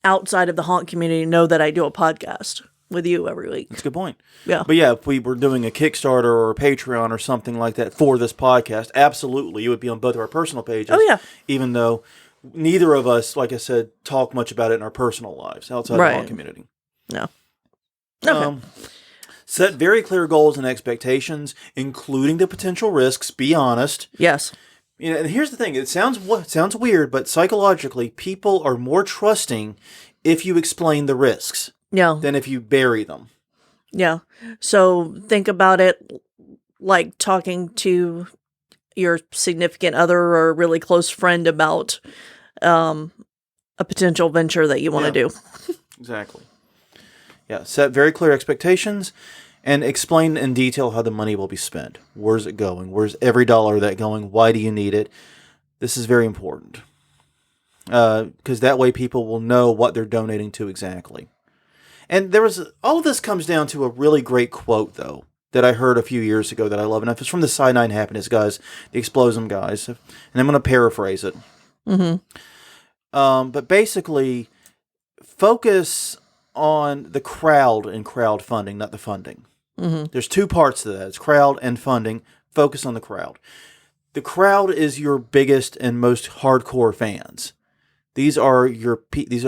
outside of the haunt community know that I do a podcast with you every week. That's a good point. Yeah. But yeah, if we were doing a Kickstarter or a Patreon or something like that for this podcast, absolutely, it would be on both of our personal pages. Oh, yeah. Even though neither of us, like I said, talk much about it in our personal lives outside the haunt community. No. Okay. Set very clear goals and expectations, including the potential risks. Be honest. Yes. You know, and here's the thing. It sounds weird, but psychologically, people are more trusting if you explain the risks than if you bury them. Yeah. So think about it like talking to your significant other or a really close friend about a potential venture that you want to do. Exactly. Yeah. Set very clear expectations and explain in detail how the money will be spent. Where's it going? Where's every dollar of that going? Why do you need it? This is very important. Because that way people will know what they're donating to exactly. And all of this comes down to a really great quote, though, that I heard a few years ago that I love. And it's from the Side 9 Happiness guys, the Explosive guys. And I'm going to paraphrase it. But basically, focus on the crowd in crowdfunding, not the funding. There's two parts to that. It's crowd and funding. Focus on the crowd. The crowd is your biggest and most hardcore fans. These are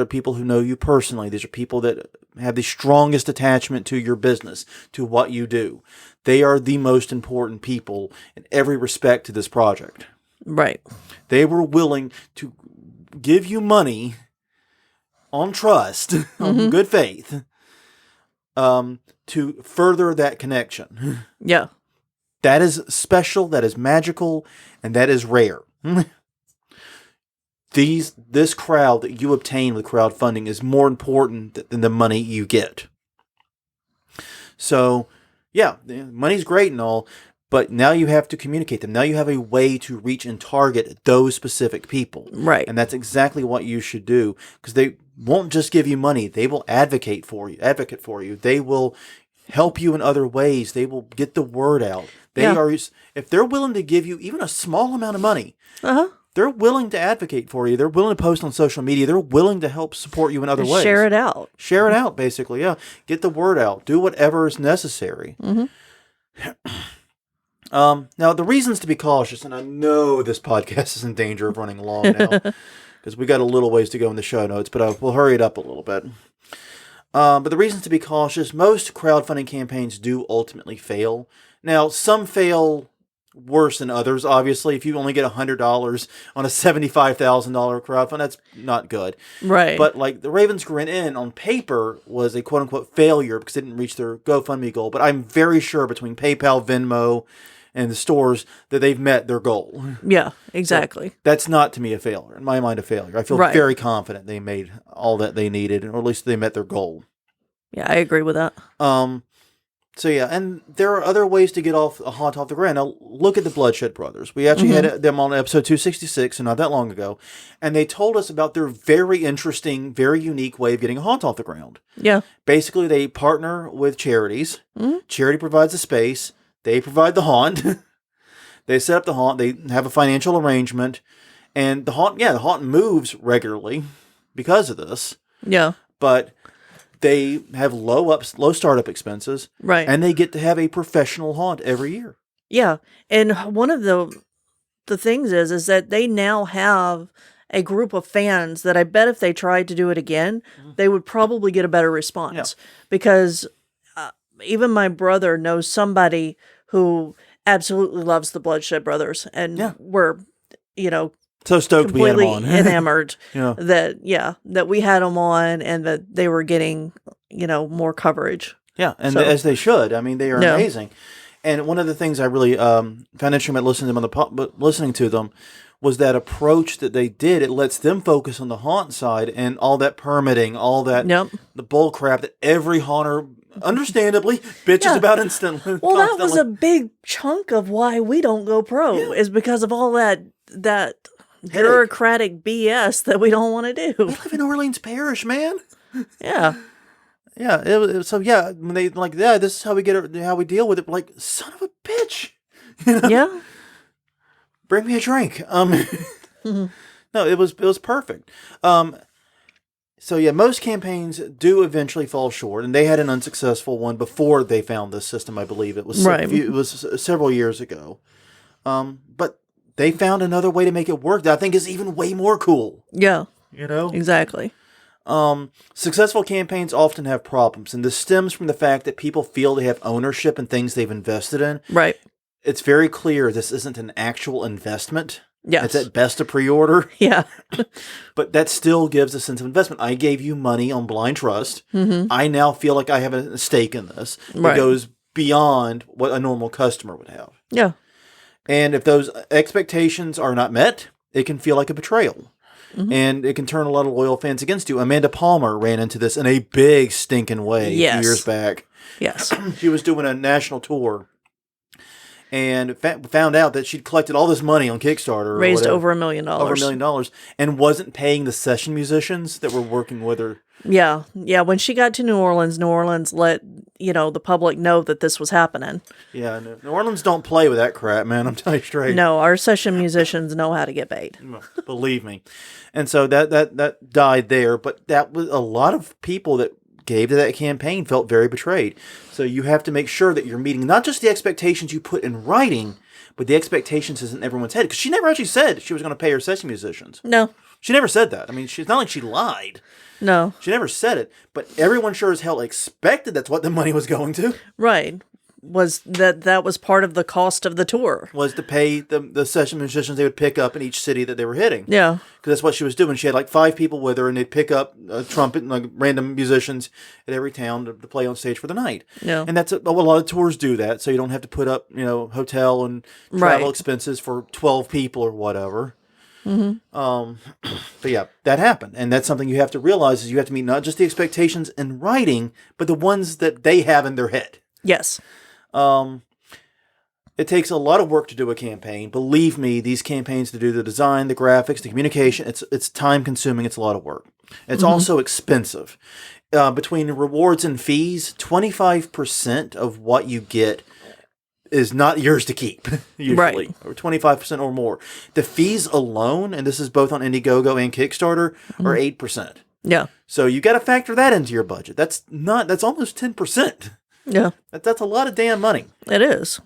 people who know you personally. These are people that have the strongest attachment to your business, to what you do. They are the most important people in every respect to this project. Right. They were willing to give you money on trust, on good faith, to further that connection. Yeah. That is special, that is magical, and that is rare. This crowd that you obtain with crowdfunding is more important than the money you get. So, yeah, money's great and all, but now you have to communicate them. Now you have a way to reach and target those specific people. Right. And that's exactly what you should do, because they won't just give you money. They will advocate for you. They will help you in other ways. They will get the word out. If they're willing to give you even a small amount of money, they're willing to advocate for you. They're willing to post on social media. They're willing to help support you in other ways. Share it out. Share it out, basically, yeah. Get the word out. Do whatever is necessary. Now, the reasons to be cautious, and I know this podcast is in danger of running long now, because we got a little ways to go in the show notes, but we'll hurry it up a little bit. But the reasons to be cautious, most crowdfunding campaigns do ultimately fail. Now, some fail worse than others, obviously. If you only get $100 on a $75,000 crowdfund, that's not good. Right. But like the Ravens Grin Inn on paper was a quote-unquote failure because they didn't reach their GoFundMe goal. But I'm very sure between PayPal, Venmo, and the stores that they've met their goal. Yeah, exactly. So that's not, to me, a failure. In my mind, a failure. I feel very confident they made all that they needed, or at least they met their goal. Yeah, I agree with that. So yeah, and there are other ways to get a haunt off the ground. Now, look at the Bloodshed Brothers. We actually had them on episode 266, and not that long ago, and they told us about their very interesting, very unique way of getting a haunt off the ground. Yeah. Basically, they partner with charities. Charity provides the space. They provide the haunt. They set up the haunt. They have a financial arrangement, and the haunt moves regularly because of this. Yeah. But they have low startup expenses, right? And they get to have a professional haunt every year. Yeah, and one of the things is that they now have a group of fans that I bet if they tried to do it again, they would probably get a better response because even my brother knows somebody who absolutely loves the Bloodshed Brothers, and we're so stoked we had them on. Enamored that we had them on and that they were getting, more coverage. Yeah, and as they should. I mean, they are amazing. And one of the things I really found interesting about listening to them was that approach that they did. It lets them focus on the haunt side and all that permitting, all that the bull crap that every haunter, understandably, bitches about instantly. Well, that was a big chunk of why we don't go pro is because of all that bureaucratic BS that we don't want to do. We live in Orleans Parish, man. Yeah. Yeah. So yeah, when they like, yeah, this is how we how we deal with it. Like, son of a bitch. Yeah. Bring me a drink. Mhm. No, it was perfect. So yeah, most campaigns do eventually fall short, and they had an unsuccessful one before they found this system. I believe it was Right. it was several years ago. But they found another way to make it work that I think is even way more cool. Yeah. You know, Exactly. successful campaigns often have problems, and this stems from the fact that people feel they have ownership in things they've invested in. Right. It's very clear this isn't an actual investment. Yes. It's at best a pre-order. Yeah. But that still gives a sense of investment. I gave you money on blind trust. Mm-hmm. I now feel like I have a stake in this. Right. It goes beyond what a normal customer would have. Yeah. And if those expectations are not met, it can feel like a betrayal. Mm-hmm. And it can turn a lot of loyal fans against you. Amanda Palmer ran into this in a big stinking way a Yes. few years back. Yes. She was doing a national tour and found out that she'd collected all this money on Kickstarter. Raised over $1 million. Over $1 million, and wasn't paying the session musicians that were working with her. Yeah. Yeah. When she got to New Orleans let, the public know that this was happening. Yeah, New Orleans don't play with that crap, man. I'm telling you straight. No, our session musicians know how to get paid. Believe me. And so that died there, but that was a lot of people that gave to that campaign felt very betrayed. So you have to make sure that you're meeting not just the expectations you put in writing, but the expectations is in everyone's head. Because she never actually said she was going to pay her session musicians. No. She never said that. I mean, it's not like she lied. No. She never said it, but everyone sure as hell expected that's what the money was going to. Right. Was that was part of the cost of the tour. Was to pay the session musicians they would pick up in each city that they were hitting. Yeah. Because that's what she was doing. She had like 5 people with her, and they'd pick up a trumpet and like random musicians at every town to play on stage for the night. Yeah. And that's a lot of tours do that, so you don't have to put up hotel and travel Right. expenses for 12 people or whatever. Mm-hmm. But yeah, that happened, and that's something you have to realize is you have to meet not just the expectations in writing, but the ones that they have in their head. Yes. It takes a lot of work to do a campaign. Believe me, these campaigns to do the design, the graphics, the communication, it's time consuming. It's a lot of work. It's also expensive. Between rewards and fees, 25% of what you get is not yours to keep, usually, Right. or 25% or more. The fees alone, and this is both on Indiegogo and Kickstarter, are 8%. Yeah. So you got to factor that into your budget. That's almost 10%. Yeah. That's a lot of damn money. It is.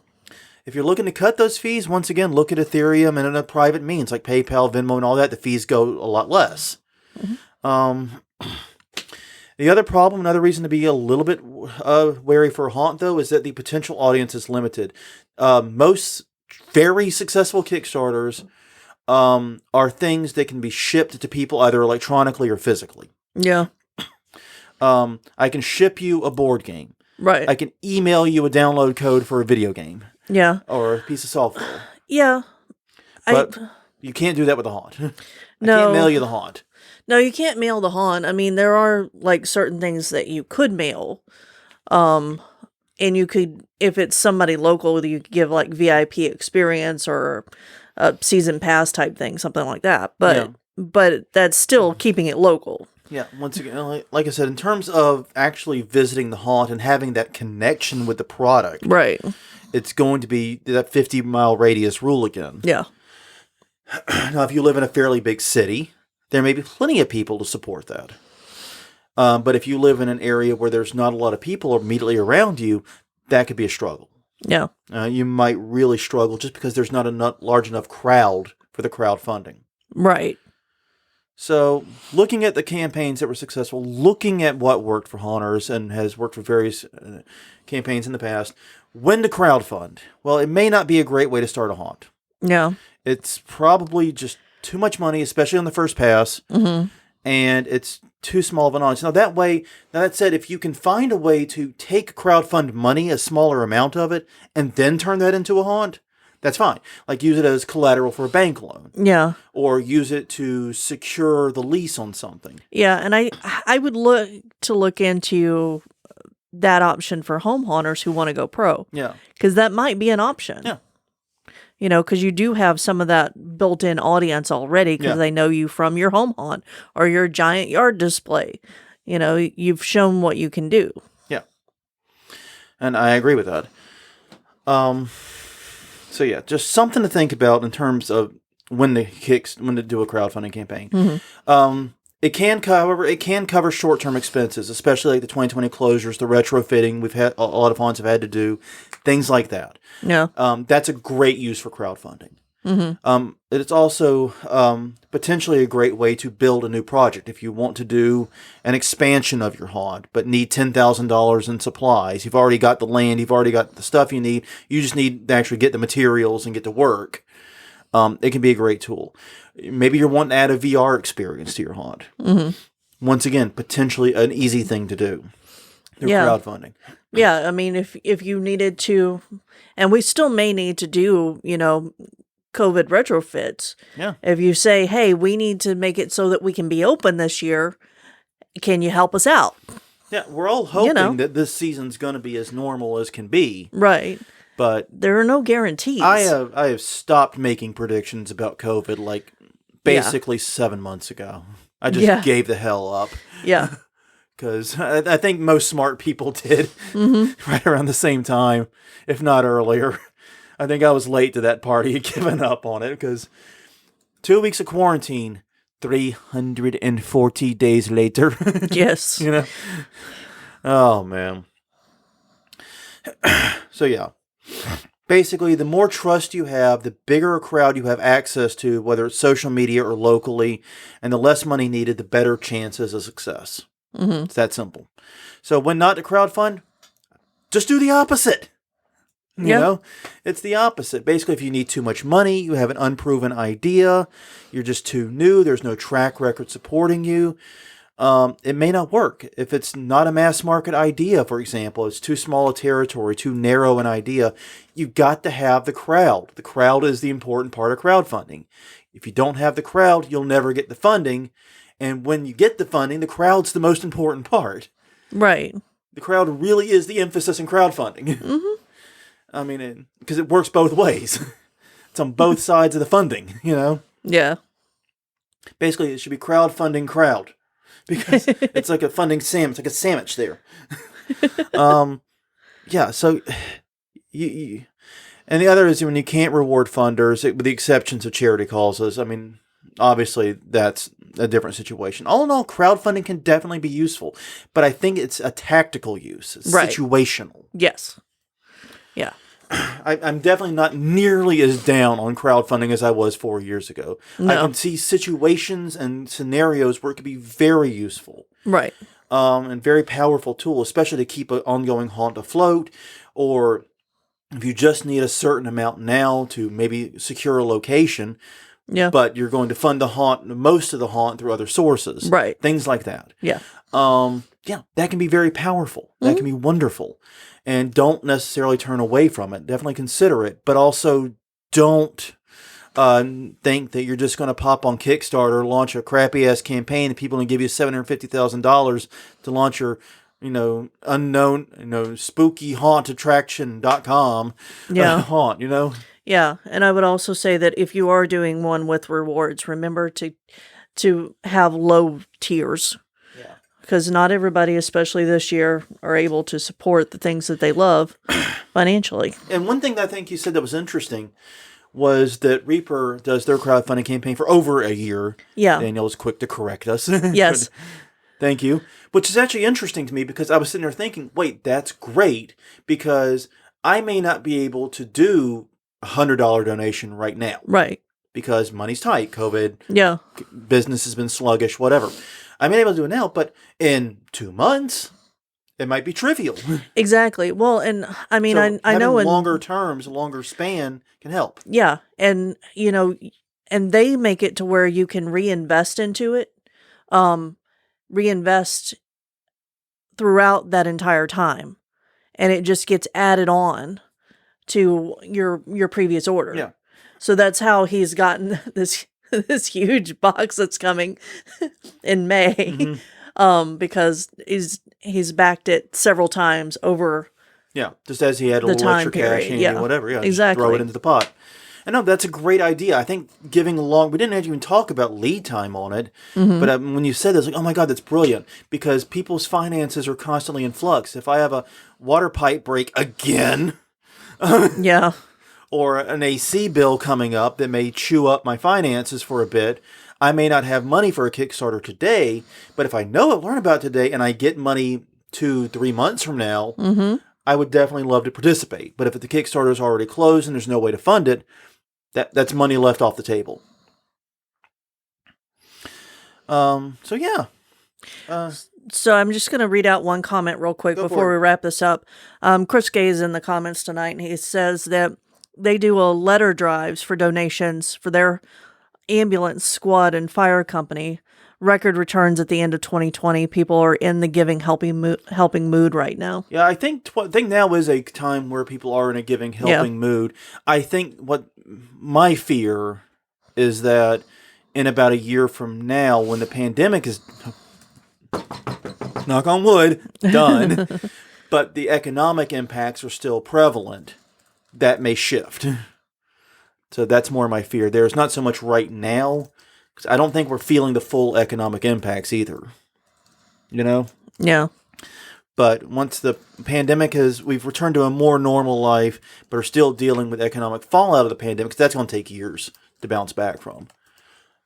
If you're looking to cut those fees, once again, look at Ethereum and a private means like PayPal, Venmo, and all that. The fees go a lot less. The other problem, another reason to be a little bit wary for a haunt, though, is that the potential audience is limited. Most very successful Kickstarters are things that can be shipped to people either electronically or physically. Yeah. I can ship you a board game. Right. I can email you a download code for a video game Yeah. or a piece of software. Yeah. But you can't do that with a haunt. I No. can't mail you the haunt. No, you can't mail the haunt. I mean, there are like certain things that you could mail. And you could, if it's somebody local, you could give like VIP experience or a season pass type thing, something like that. But that's still keeping it local. Yeah, once again, like I said, in terms of actually visiting the haunt and having that connection with the product, Right. it's going to be that 50-mile radius rule again. Yeah. Now, if you live in a fairly big city, there may be plenty of people to support that. But if you live in an area where there's not a lot of people immediately around you, that could be a struggle. Yeah. You might really struggle just because there's not a large enough crowd for the crowdfunding. Right. So, looking at the campaigns that were successful, looking at what worked for haunters and has worked for various campaigns in the past, when to crowdfund? Well, it may not be a great way to start a haunt. Yeah. It's probably just too much money, especially on the first pass, and it's too small of an audience. Now, that said, if you can find a way to take crowdfund money, a smaller amount of it, and then turn that into a haunt, that's fine. Like use it as collateral for a bank loan. Yeah. Or use it to secure the lease on something. Yeah, and I would look into that option for home haunters who want to go pro. Yeah. Because that might be an option. Yeah. because you do have some of that built-in audience already because Yeah. they know you from your home haunt or your giant yard display. You've shown what you can do. Yeah. And I agree with that. So yeah, just something to think about in terms of when to do a crowdfunding campaign. Mm-hmm. It can cover short-term expenses, especially like the 2020 closures, the retrofitting we've had a lot of haunts have had to do, things like that. Yeah. That's a great use for crowdfunding. Mm-hmm. It's also potentially a great way to build a new project. If you want to do an expansion of your haunt, but need $10,000 in supplies, you've already got the land, you've already got the stuff you need. You just need to actually get the materials and get to work. It can be a great tool. Maybe you're wanting to add a VR experience to your haunt. Mm-hmm. Once again, potentially an easy thing to do through crowdfunding. Yeah, I mean, if you needed to, and we still may need to do, COVID retrofits. Yeah. If you say, hey, we need to make it so that we can be open this year, can you help us out? Yeah, we're all hoping that this season's going to be as normal as can be. Right. But there are no guarantees. I have stopped making predictions about COVID like basically 7 months ago. I just gave the hell up. Yeah. Because I think most smart people did right around the same time, if not earlier. I think I was late to that party and given up on it because 2 weeks of quarantine, 340 days later. Yes. Oh, man. So, yeah. Basically, the more trust you have, the bigger a crowd you have access to, whether it's social media or locally, and the less money needed, the better chances of success. Mm-hmm. It's that simple. So when not to crowdfund, just do the opposite. You know, it's the opposite. Basically, if you need too much money, you have an unproven idea, you're just too new, there's no track record supporting you, it may not work. If it's not a mass market idea, for example, it's too small a territory, too narrow an idea, you've got to have the crowd. The crowd is the important part of crowdfunding. If you don't have the crowd, you'll never get the funding. And when you get the funding, the crowd's the most important part. Right. The crowd really is the emphasis in crowdfunding. Mm-hmm. I mean, because it works both ways. It's on both sides of the funding, Yeah. Basically, it should be crowdfunding crowd. Because it's like a funding sandwich. It's like a sandwich there. Yeah, so you and the other is when you can't reward funders, with the exceptions of charity causes. I mean, obviously, that's a different situation. All in all, crowdfunding can definitely be useful, but I think it's a tactical use. It's situational. Yes. Yeah. I'm definitely not nearly as down on crowdfunding as I was 4 years ago. No. I can see situations and scenarios where it could be very useful. Right. And very powerful tool, especially to keep an ongoing haunt afloat, or if you just need a certain amount now to maybe secure a location, but you're going to fund most of the haunt through other sources. Right. Things like that. Yeah. That can be very powerful. That can be wonderful. And don't necessarily turn away from it. Definitely consider it, but also don't think that you're just going to pop on Kickstarter, launch a crappy-ass campaign, and people will give you $750,000 to launch your, unknown, spooky haunt attraction.com haunt, Yeah, and I would also say that if you are doing one with rewards, remember to have low tiers. Yeah. Because not everybody, especially this year, are able to support the things that they love financially. And one thing that I think you said that was interesting was that Reaper does their crowdfunding campaign for over a year. Yeah. Danielle was quick to correct us. Yes. Thank you. Which is actually interesting to me because I was sitting there thinking, wait, that's great because I may not be able to do a $100 donation right now. Right. Because money's tight, COVID. Yeah. Business has been sluggish, whatever. I may be able to do it now, but in 2 months, it might be trivial. Exactly. Well, and I mean, So I know in longer terms, a longer span can help. Yeah, and and they make it to where you can reinvest into it, reinvest throughout that entire time, and it just gets added on to your previous order. Yeah. So that's how he's gotten this huge box that's coming in May, because he's backed it several times over. Yeah, just as he had a The little time extra cash period, handy, yeah. whatever. Yeah, Exactly. just throw it into the pot. I know that's a great idea. I think giving long, we didn't even talk about lead time on it, but when you said this, like, oh my God, that's brilliant, because people's finances are constantly in flux. If I have a water pipe break again, Yeah. or an AC bill coming up that may chew up my finances for a bit, I may not have money for a Kickstarter today, but if I know it, learn about it today, and I get money 2-3 months from now, I would definitely love to participate. But if the Kickstarter is already closed and there's no way to fund it, that's money left off the table. So yeah. So I'm just going to read out one comment real quick before we wrap this up. Chris Gay is in the comments tonight, and he says that they do a letter drives for donations for their ambulance squad and fire company. Record returns at the end of 2020. People are in the giving, helping mood right now. Yeah, I think now is a time where people are in a giving, helping mood. I think what my fear is that in about a year from now, when the pandemic is, knock on wood, done, but the economic impacts are still prevalent, that may shift. So that's more my fear. There's not so much right now, because I don't think we're feeling the full economic impacts either. You know? Yeah. But once the pandemic we've returned to a more normal life, but are still dealing with economic fallout of the pandemic, 'cause that's going to take years to bounce back from.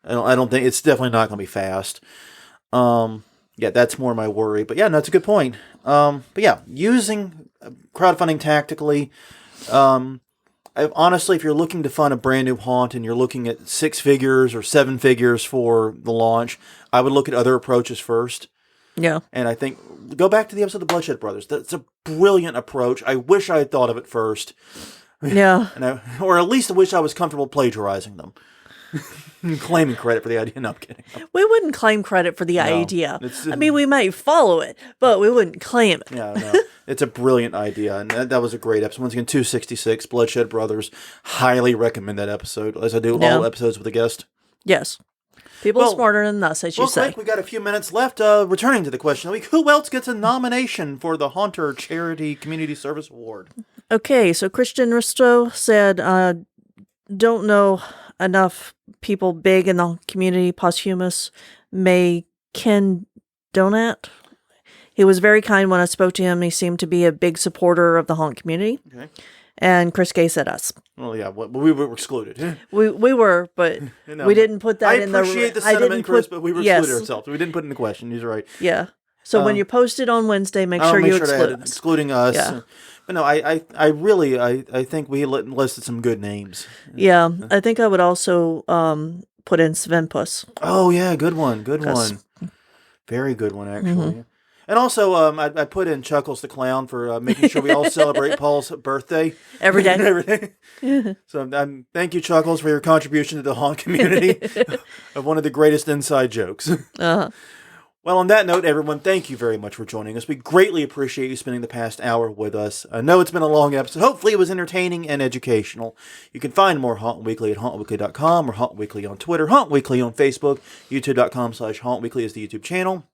I don't think, it's definitely not going to be fast. Yeah, that's more my worry. But yeah, no, that's a good point. But yeah, using crowdfunding tactically, honestly, if you're looking to fund a brand new haunt and you're looking at 6 figures or 7 figures for the launch, I would look at other approaches first. Yeah. And I think, go back to the episode of the Bloodshed Brothers. That's a brilliant approach. I wish I had thought of it first. Yeah. Or at least I wish I was comfortable plagiarizing them. Claiming credit for the idea. No, I'm kidding. We wouldn't claim credit for the idea. I mean, we might follow it, but we wouldn't claim it. Yeah, no. It's a brilliant idea. And that was a great episode. Once again, 266, Bloodshed Brothers. Highly recommend that episode, as I do all episodes with a guest. Yes. People smarter than us, as you say. Quick, we got a few minutes left. Returning to the question of the week, who else gets a nomination for the Haunter Charity Community Service Award? Okay, so Christian Risto said, don't know enough people big in the community posthumous can donate. He was very kind when I spoke to him. He seemed to be a big supporter of the haunt community. Okay. And Chris Gay said us. Well, yeah, we were excluded. We were, but we didn't put that in the... I appreciate the sentiment, Chris, but we were excluded ourselves. We didn't put it in the question. He's right. Yeah. So when you post it on Wednesday, make sure you exclude us. Excluding us. Yeah. But no, I really think we listed some good names. Yeah. I think I would also put in Svenpuss. Oh, yeah. Good one. Good one. Very good one, actually. Mm-hmm. And also, I put in Chuckles the Clown for making sure we all celebrate Paul's birthday. Every day. Every day. So thank you, Chuckles, for your contribution to the haunt community of one of the greatest inside jokes. Uh-huh. Well, on that note, everyone, thank you very much for joining us. We greatly appreciate you spending the past hour with us. I know it's been a long episode. Hopefully it was entertaining and educational. You can find more Haunt Weekly at hauntweekly.com or Haunt Weekly on Twitter, Haunt Weekly on Facebook, youtube.com/hauntweekly is the YouTube channel.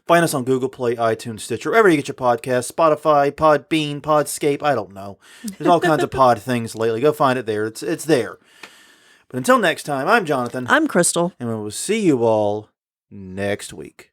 Find us on Google Play, iTunes, Stitcher, wherever you get your podcasts, Spotify, Podbean, Podscape, I don't know. There's all kinds of pod things lately. Go find it there. It's there. But until next time, I'm Jonathan. I'm Crystal. And we will see you all next week.